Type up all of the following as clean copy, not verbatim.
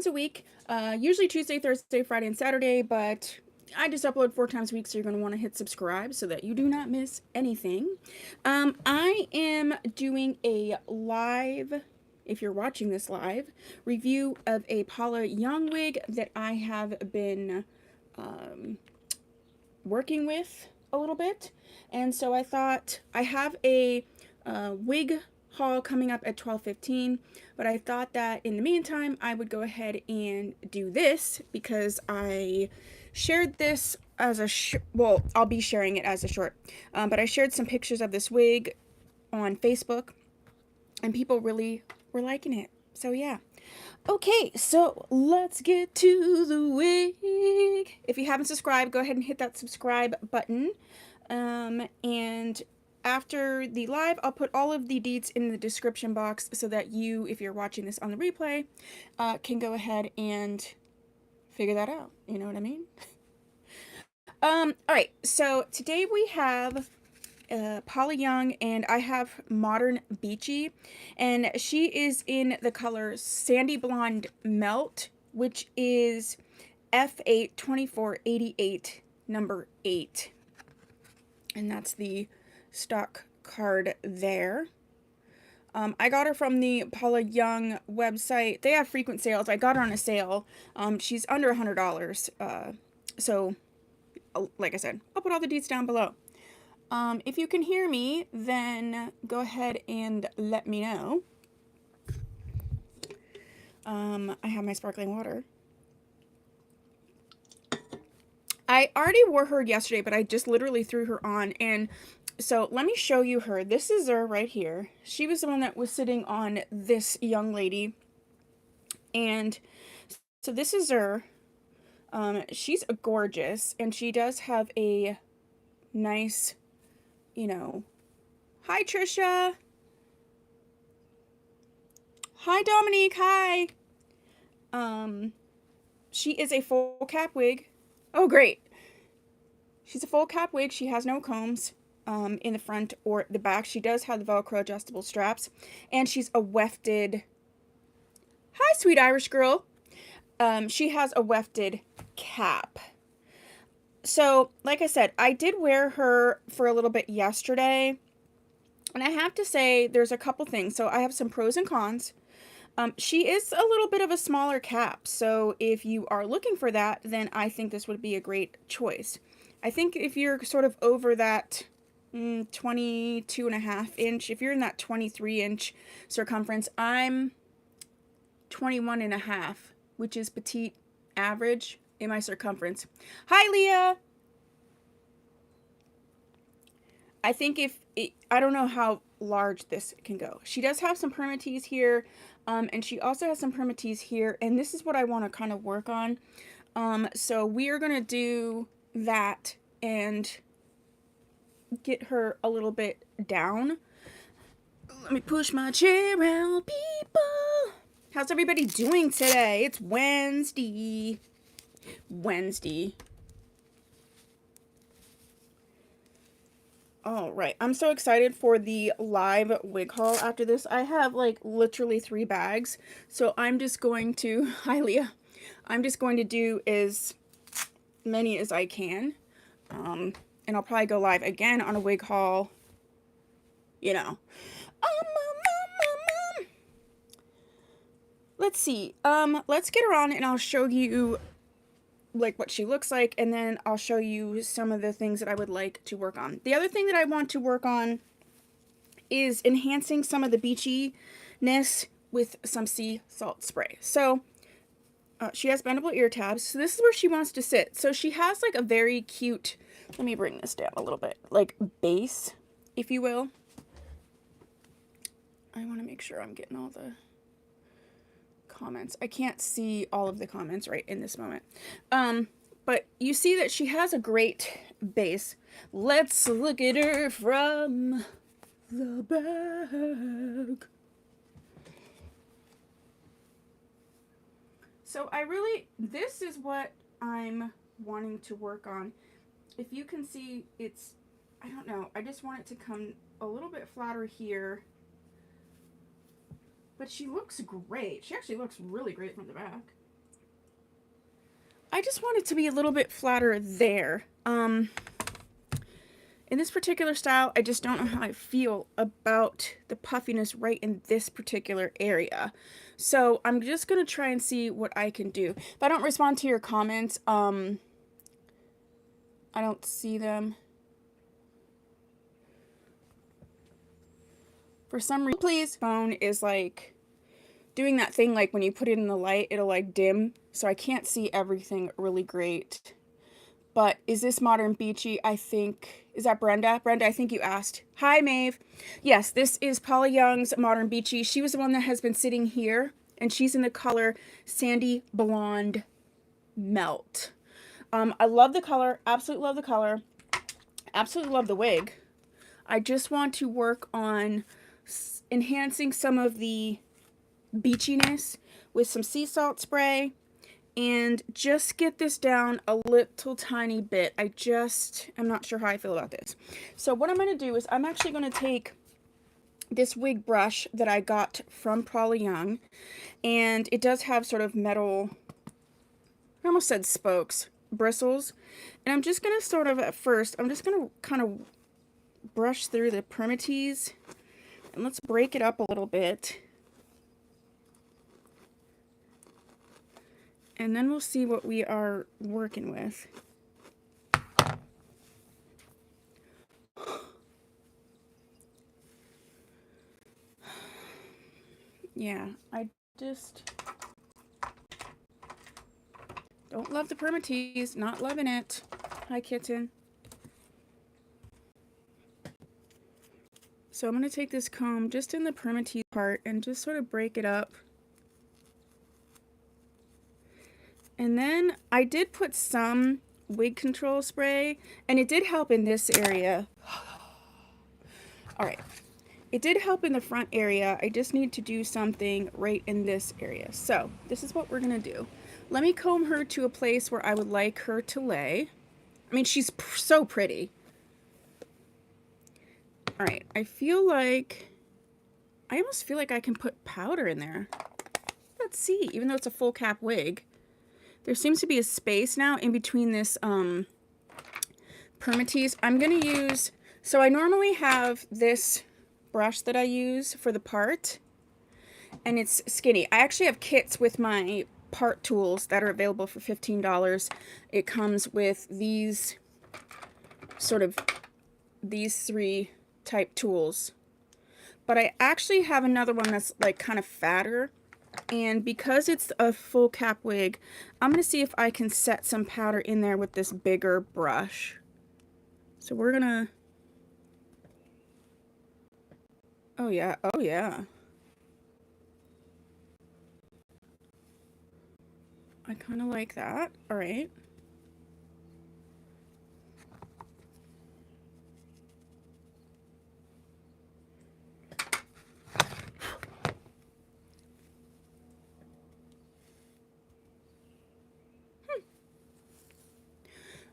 times a week, usually Tuesday, Thursday, Friday, and Saturday, but I just upload 4 times a week, so you're going to want to hit subscribe so that you do not miss anything. I am doing a live, if you're watching this live, review of a Paula Young wig that I have been working with a little bit. And so I thought I have a wig haul coming up at 12:15, but I thought that in the meantime I would go ahead and do this because I shared this as a well, I'll be sharing it as a short, but I shared some pictures of this wig on Facebook and people really were liking it. So yeah. Okay, so let's get to the wig. If you haven't subscribed, go ahead and hit that subscribe button. And after the live, I'll put all of the deets in the description box so that you, if you're watching this on the replay, can go ahead and figure that out. You know what I mean? Alright, so today we have Paula Young, and I have Modern Beachy, and she is in the color Sandy Blonde Melt, which is F82488 number 8, and that's the stock card there. I got her from the Paula Young website. They have frequent sales. I got her on a sale. She's under $100, so like I said, I'll put all the deets down below. If you can hear me, then go ahead and let me know. I have my sparkling water. I already wore her yesterday, but I just literally threw her on, and so let me show you her. This is her right here. She was the one that was sitting on this young lady, and so this is her. She's gorgeous, and she does have a nice, you know, hi Trisha, hi Dominique, hi. She is a full cap wig. Oh great, she's a full cap wig. She has no combs in the front or the back. She does have the Velcro adjustable straps, and she's a wefted, hi sweet Irish girl. She has a wefted cap. So, like I said, I did wear her for a little bit yesterday, and I have to say there's a couple things. So I have some pros and cons. She is a little bit of a smaller cap, so if you are looking for that, then I think this would be a great choice. I think if you're sort of over that 22.5 inch, if you're in that 23-inch circumference, I'm 21.5, which is petite average in my circumference. Hi, Leah. I think I don't know how large this can go. She does have some permatease here, and she also has some permatease here, and this is what I want to kind of work on. So we are going to do that and get her a little bit down. Let me push my chair out, people. How's everybody doing today? It's Wednesday. All right, I'm so excited for the live wig haul after this. I have like literally 3 bags, so I'm just going to, hi Leah, I'm just going to do as many as I can, and I'll probably go live again on a wig haul, you know. Let's see, let's get her on and I'll show you like what she looks like, and then I'll show you some of the things that I would like to work on. The other thing that I want to work on is enhancing some of the beachiness with some sea salt spray. So she has bendable ear tabs, so this is where she wants to sit. So she has like a very cute, let me bring this down a little bit, like base, if you will. I want to make sure I'm getting all the comments. I can't see all of the comments right in this moment. But you see that she has a great base. Let's look at her from the back. So this is what I'm wanting to work on. If you can see, it's, I don't know, I just want it to come a little bit flatter here. But she looks great. She actually looks really great from the back. I just want it to be a little bit flatter there. In this particular style, I just don't know how I feel about the puffiness right in this particular area. So I'm just going to try and see what I can do. If I don't respond to your comments, I don't see them. For some reason, please, phone is like doing that thing like when you put it in the light, it'll like dim. So I can't see everything really great. But is this Modern Beachy? I think, is that Brenda? Brenda, I think you asked. Hi, Maeve. Yes, this is Paula Young's Modern Beachy. She was the one that has been sitting here, and she's in the color Sandy Blonde Melt. I love the color, absolutely love the color, absolutely love the wig. I just want to work on enhancing some of the beachiness with some sea salt spray and just get this down a little tiny bit. I'm not sure how I feel about this. So what I'm going to do is I'm actually going to take this wig brush that I got from Paula Young, and it does have sort of metal, I almost said spokes, bristles, and I'm just going to sort of, at first, I'm just going to kind of brush through the permatease, and let's break it up a little bit. And then we'll see what we are working with. Yeah, I just don't love the permatease, not loving it. Hi, kitten. So I'm going to take this comb just in the permatease part and just sort of break it up. And then I did put some wig control spray, and it did help in this area. All right. It did help in the front area. I just need to do something right in this area. So this is what we're going to do. Let me comb her to a place where I would like her to lay. I mean, she's so pretty. All right. I almost feel like I can put powder in there. Let's see. Even though it's a full cap wig, there seems to be a space now in between this permatease. I'm going to use, so I normally have this brush that I use for the part, and it's skinny. I actually have kits with my part tools that are available for $15. It comes with these these 3 type tools, but I actually have another one that's like kind of fatter. And because it's a full cap wig, I'm going to see if I can set some powder in there with this bigger brush. So we're going to... Oh yeah, oh yeah. I kind of like that. All right.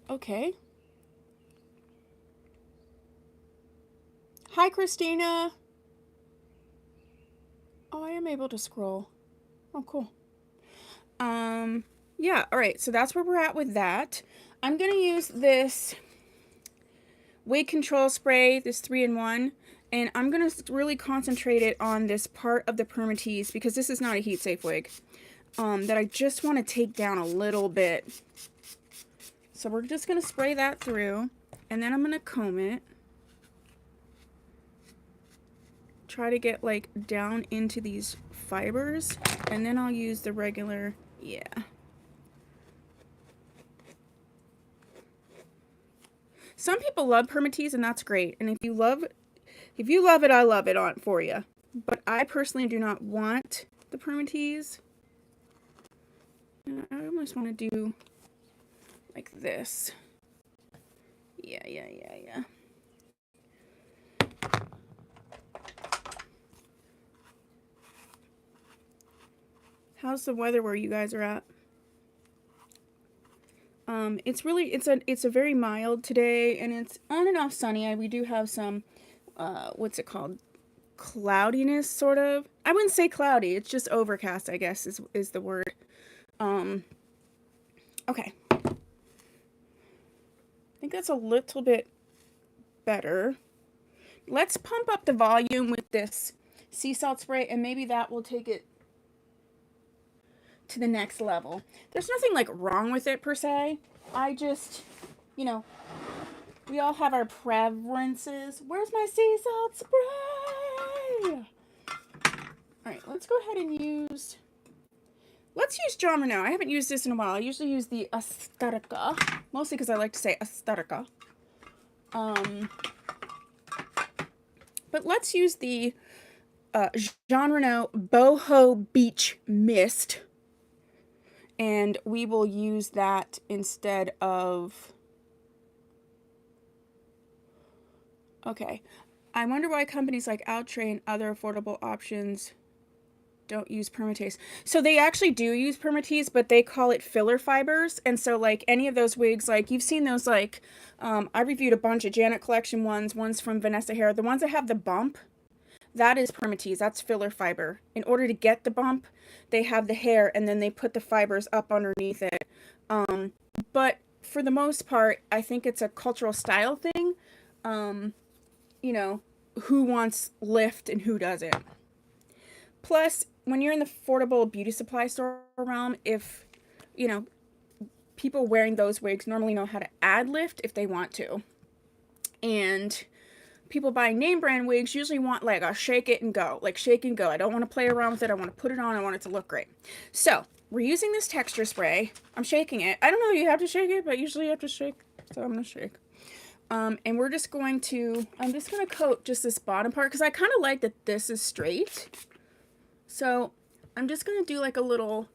Okay. Hi, Christina. Oh, I am able to scroll. Oh, cool. Yeah, all right, so that's where we're at with that. I'm going to use this Wig Control Spray, this 3-in-1, and I'm going to really concentrate it on this part of the permatease, because this is not a heat-safe wig, that I just want to take down a little bit. So we're just going to spray that through, and then I'm going to comb it. Try to get like down into these fibers, and then I'll use the regular, yeah. Some people love permatease, and that's great. And if you love it, I love it on for you. But I personally do not want the permatease. And I almost want to do like this. Yeah. How's the weather where you guys are at? It's a very mild today, and it's on and off sunny. We do have some, what's it called? Cloudiness, sort of. I wouldn't say cloudy. It's just overcast, I guess, is the word. Okay. think that's a little bit better. Let's pump up the volume with this sea salt spray, and maybe that will take it to the next level. There's nothing like wrong with it per se. I just, you know, we all have our preferences. Where's my sea salt spray? Alright, let's go ahead and use... Let's use John Renault. I haven't used this in a while. I usually use the Aesthetica. Mostly because I like to say Aesthetica. But let's use the Jean Renault Boho Beach Mist. And we will use that instead of... Okay. I wonder why companies like Outre and other affordable options don't use permatease. So they actually do use permatease, but they call it filler fibers. And so like any of those wigs, like you've seen those, like I reviewed a bunch of Janet Collection ones from Vanessa Hair. The ones that have the bump, that is permatease. That's filler fiber. In order to get the bump, they have the hair and then they put the fibers up underneath it. But for the most part, I think it's a cultural style thing. You know, who wants lift and who doesn't. Plus, when you're in the affordable beauty supply store realm, if, you know, people wearing those wigs normally know how to add lift if they want to. And people buying name brand wigs usually want like a shake it and go. Like shake and go. I don't want to play around with it. I want to put it on. I want it to look great. So, we're using this texture spray. I'm shaking it. I don't know if you have to shake it, but usually you have to shake. So I'm going to shake. And we're just going to, I'm just going to coat just this bottom part because I kind of like that this is straight. So I'm just going to do like a little,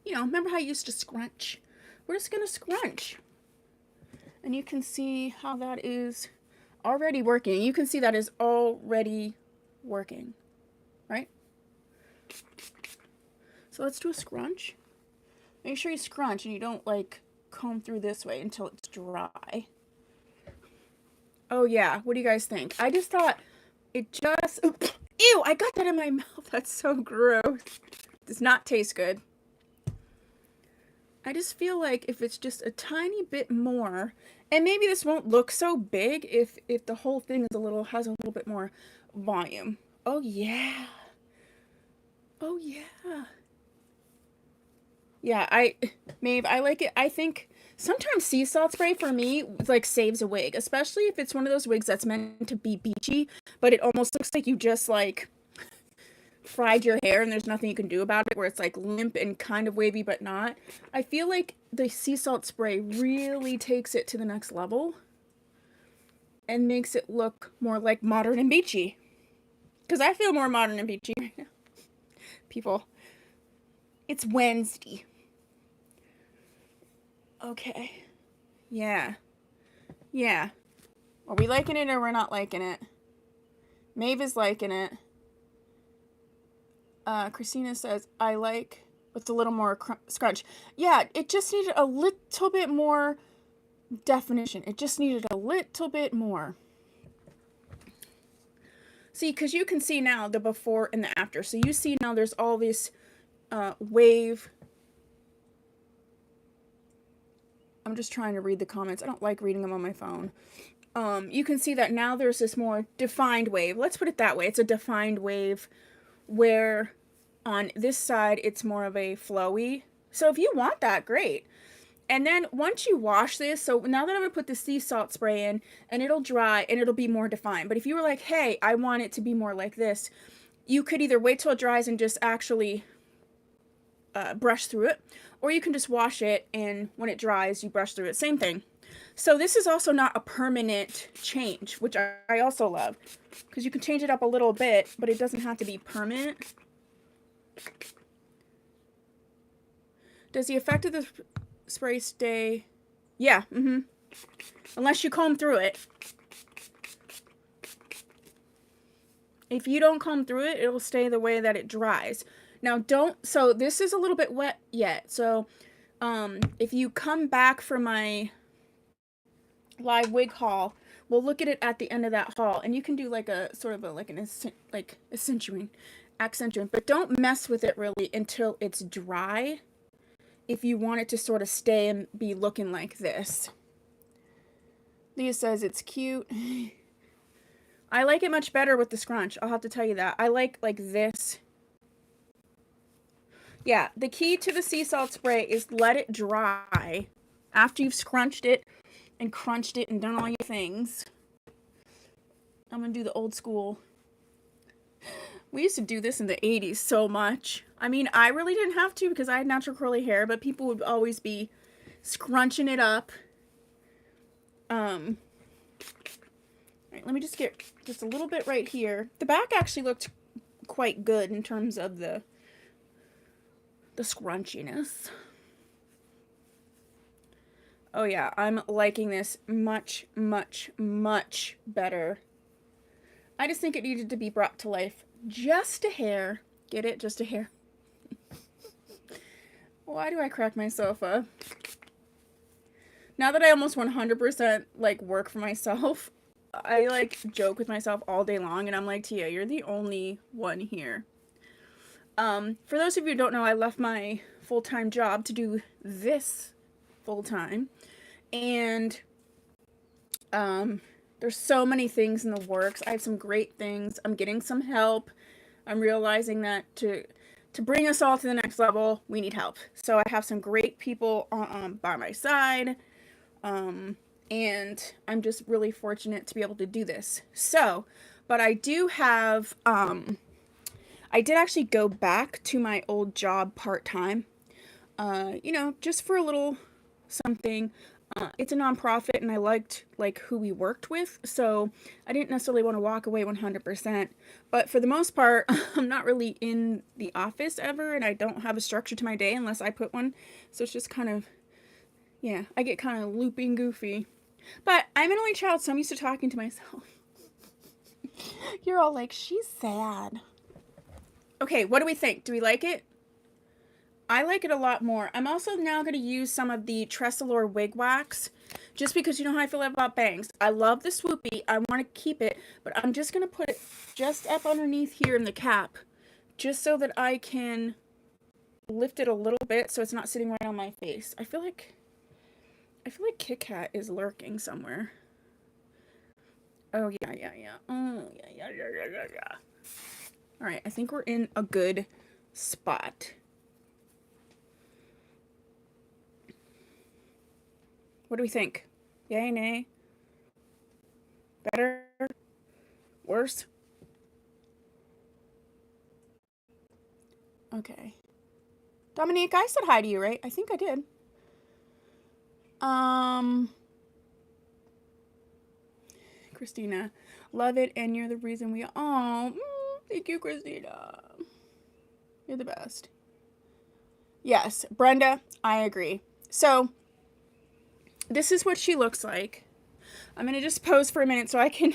you know, remember how I used to scrunch? We're just going to scrunch. And you can see how that is already working. You can see that is already working, right? So let's do a scrunch. Make sure you scrunch and you don't like comb through this way until it's dry. Oh yeah, what do you guys think? I just thought it just... Ew, I got that in my mouth. That's so gross. Does not taste good. I just feel like if it's just a tiny bit more, and maybe this won't look so big if the whole thing is has a little bit more volume. Oh yeah. Oh yeah. Yeah, Maeve, I like it. I think sometimes sea salt spray for me like saves a wig, especially if it's one of those wigs that's meant to be beachy, but it almost looks like you just like fried your hair and there's nothing you can do about it, where it's like limp and kind of wavy but not. I feel like the sea salt spray really takes it to the next level and makes it look more like modern and beachy. Because I feel more modern and beachy right now. People, it's Wednesday. Okay. Yeah. Yeah. Are we liking it or we're not liking it? Maeve is liking it. Christina says, I like with a little more scrunch. Yeah, it just needed a little bit more definition. It just needed a little bit more. See, because you can see now the before and the after. So you see now there's all this wave. I'm just trying to read the comments. I don't like reading them on my phone. You can see that now there's this more defined wave. Let's put it that way. It's a defined wave where on this side it's more of a flowy. So if you want that, great. And then once you wash this, so now that I'm going to put the sea salt spray in, and it'll dry and it'll be more defined. But if you were like, hey, I want it to be more like this, you could either wait till it dries and just actually brush through it, or you can just wash it and when it dries, you brush through it. Same thing. So this is also not a permanent change, which I also love, because you can change it up a little bit, but it doesn't have to be permanent. Does the effect of the spray stay? Yeah, unless you comb through it. If you don't comb through it, it'll stay the way that it dries. Now so this is a little bit wet yet, so if you come back for my live wig haul, we'll look at it at the end of that haul, and you can do like a sort of accentuating, but don't mess with it really until it's dry if you want it to sort of stay and be looking like this. Leah says it's cute. I like it much better with the scrunch. I'll have to tell you that. I like this. Yeah, the key to the sea salt spray is let it dry after you've scrunched it and crunched it and done all your things. I'm going to do the old school. We used to do this in the 80s so much. I mean, I really didn't have to because I had natural curly hair, but people would always be scrunching it up. All right, let me just get just a little bit right here. The back actually looked quite good in terms of the scrunchiness. Oh yeah, I'm liking this much, much, much better. I just think it needed to be brought to life just a hair. Get it? Just a hair. Why do I crack myself up? Now that I almost 100% like work for myself, I like joke with myself all day long, and I'm like, Tia, you're the only one here. For those of you who don't know, I left my full-time job to do this full-time, and there's so many things in the works. I have some great things. I'm getting some help. I'm realizing that to bring us all to the next level, we need help. So I have some great people by my side, and I'm just really fortunate to be able to do this. So, but I do have, I did actually go back to my old job part-time, you know, just for a little something. It's a nonprofit, and I liked like who we worked with, so I didn't necessarily want to walk away 100%. But for the most part, I'm not really in the office ever, and I don't have a structure to my day unless I put one. So it's just kind of, yeah, I get kind of loopy and goofy. But I'm an only child, so I'm used to talking to myself. You're all like, she's sad. Okay, what do we think? Do we like it? I like it a lot more. I'm also now going to use some of the Tressallure Wig Wax, just because you know how I feel about bangs. I love the swoopy. I want to keep it, but I'm just going to put it just up underneath here in the cap, just so that I can lift it a little bit so it's not sitting right on my face. I feel like Kit Kat is lurking somewhere. Oh, yeah. Oh, yeah. All right, I think we're in a good spot. What do we think? Yay, nay? Better? Worse? Okay. Dominique, I said hi to you, right? I think I did. Christina, love it, and you're the reason we... Oh, thank you, Christina. You're the best. Yes, Brenda, I agree. So, this is what she looks like. I'm going to just pose for a minute so I can...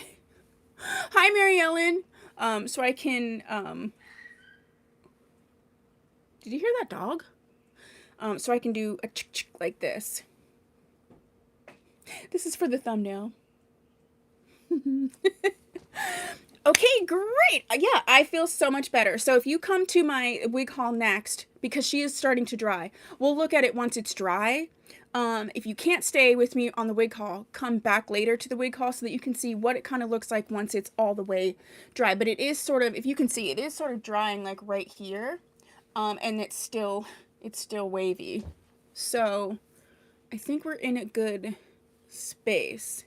Hi, Mary Ellen. So I can... Did you hear that dog? So I can do a chick like this. This is for the thumbnail. Okay, great. Yeah, I feel so much better. So if you come to my wig haul next, because she is starting to dry, we'll look at it once it's dry. If you can't stay with me on the wig haul, come back later to the wig haul so that you can see what it kind of looks like once it's all the way dry. But it is sort of, if you can see, it is sort of drying like right here. And it's still wavy. So I think we're in a good space.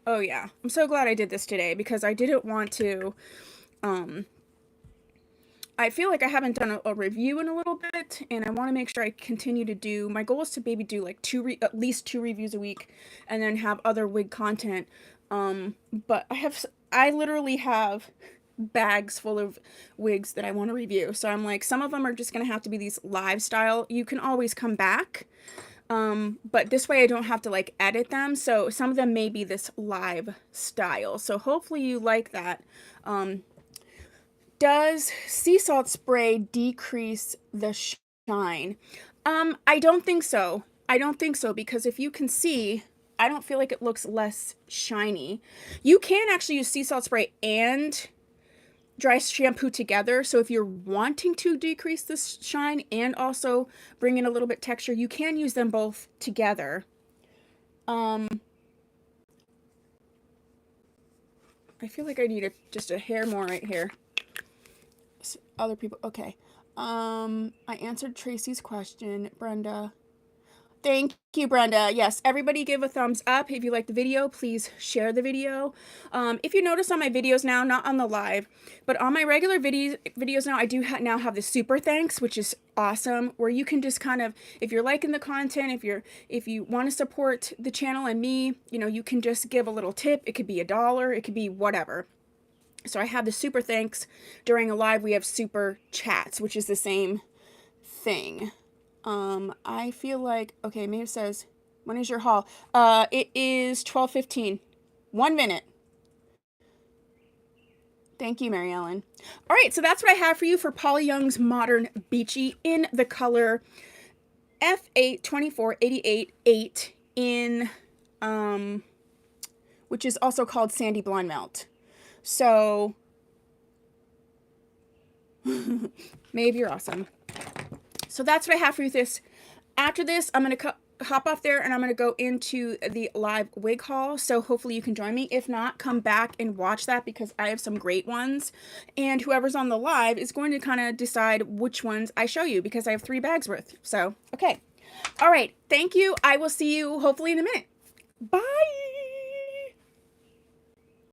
Oh yeah, I'm so glad I did this today because I didn't want to, I feel like I haven't done a review in a little bit, and I want to make sure I continue to do, my goal is to maybe do like at least 2 reviews a week, and then have other wig content, but I literally have bags full of wigs that I want to review, so I'm like, some of them are just going to have to be these live style. You can always come back, but this way I don't have to like edit them, so some of them may be this live style, so hopefully you like that. Does sea salt spray decrease the shine? I don't think so. Because if you can see, I don't feel like it looks less shiny. You can actually use sea salt spray and dry shampoo together, so if you're wanting to decrease the shine and also bring in a little bit texture, you can use them both together. I feel like I need just a hair more right here. Other people, okay. I answered Tracy's question, Brenda. Thank you, Brenda. Yes, everybody give a thumbs up. If you like the video, please share the video. If you notice on my videos now, not on the live, but on my regular videos now, I do now have the super thanks, which is awesome, where you can just kind of, if you're liking the content, if you want to support the channel and me, you know, you can just give a little tip. It could be $1, it could be whatever. So I have the super thanks. During a live, we have super chats, which is the same thing. I feel like, okay, Maeve says, when is your haul? It is 12:15. 1 minute. Thank you, Mary Ellen. All right, so that's what I have for you for Paula Young's Modern Beachy in the color F8 2488 8 in, which is also called Sandy Blonde Melt. So, Maeve, you're awesome. So that's what I have for you this. After this, I'm going to hop off there and I'm going to go into the live wig haul. So hopefully you can join me. If not, come back and watch that because I have some great ones. And whoever's on the live is going to kind of decide which ones I show you because I have 3 bags worth. So, okay. All right. Thank you. I will see you hopefully in a minute. Bye.